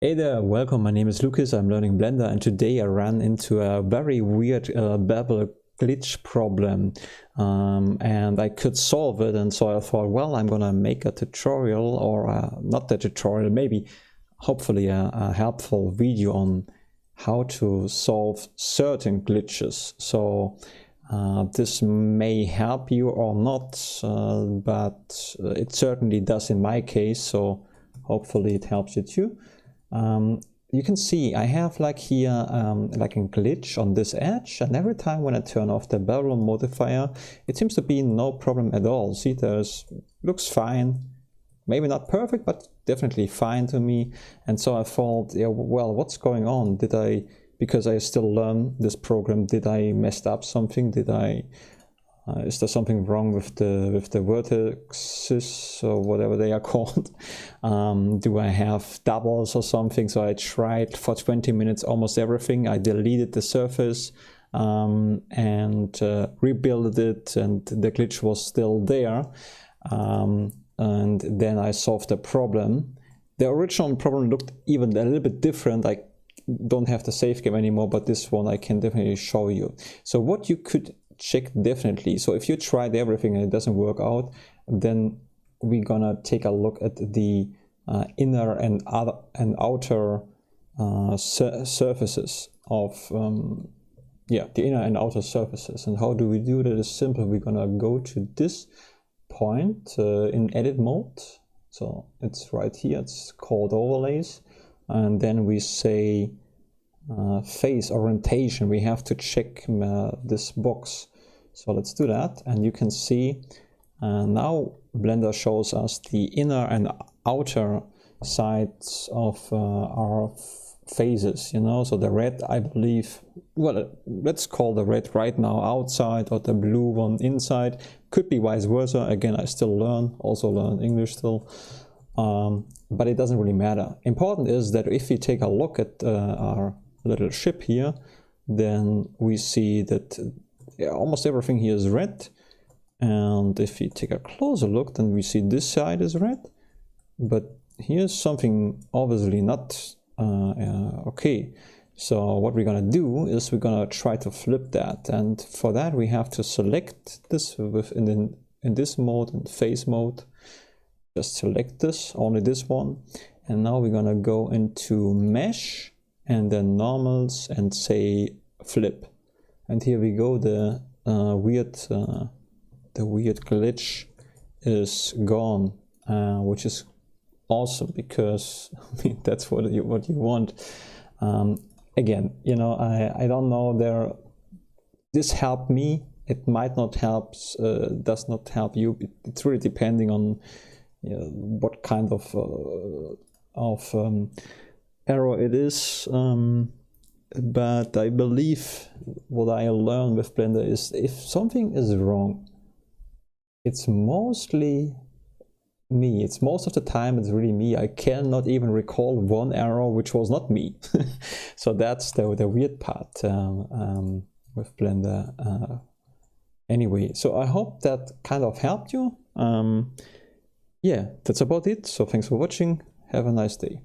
Hey there, welcome. My name is Lucas. I'm learning Blender, and today I ran into a very weird Bevel glitch problem, and I could solve it. And so I thought, well, I'm gonna make a tutorial, or not a tutorial, maybe hopefully a helpful video on how to solve certain glitches. So this may help you or not, but it certainly does in my case. So hopefully it helps you too. You can see I have like here like a glitch on this edge, and every time when I turn off the bevel modifier it seems to be no problem at all. See, looks fine, maybe not perfect but definitely fine to me. And so I thought, yeah, well, what's going on? Because I still learn this program, did I messed up something? Is there something wrong with the vertices or whatever they are called? Do I have doubles or something? So I tried for 20 minutes almost everything. I deleted the surface and rebuilt it, and the glitch was still there. And then I solved the problem. The original problem looked even a little bit different. I don't have the save game anymore, but this one I can definitely show you. So what you could check definitely, so if you tried everything and it doesn't work out, then we're gonna take a look at the inner and outer surfaces of the inner and outer surfaces. And how do we do that? Is simple. We're gonna go to this point in edit mode, so it's right here, it's called overlays, and then we say face orientation. We have to check this box, so let's do that. And you can see now Blender shows us the inner and outer sides of our faces, you know. So the red, I believe, well, let's call the red right now outside, or the blue one inside. Could be vice versa. Again, I still also learn English still, but it doesn't really matter. Important is that if we take a look at our little ship here, then we see that almost everything here is red. And if we take a closer look, then we see this side is red, but here's something obviously not okay. So what we're gonna do is we're gonna try to flip that, and for that we have to select this in this mode, in face mode. Just select this, only this one, and now we're gonna go into mesh and then normals and say flip. And here we go, the weird glitch is gone, which is awesome, because I mean, that's what you want. Again, you know, I don't know, this helped me. It might not help, does not help you. It's really depending on what kind of error it is, but I believe what I learned with Blender is if something is wrong, it's mostly me. It's most of the time it's really me. I cannot even recall one error which was not me. So that's the weird part with Blender. Anyway, so I hope that kind of helped you. Yeah, that's about it. So thanks for watching. Have a nice day.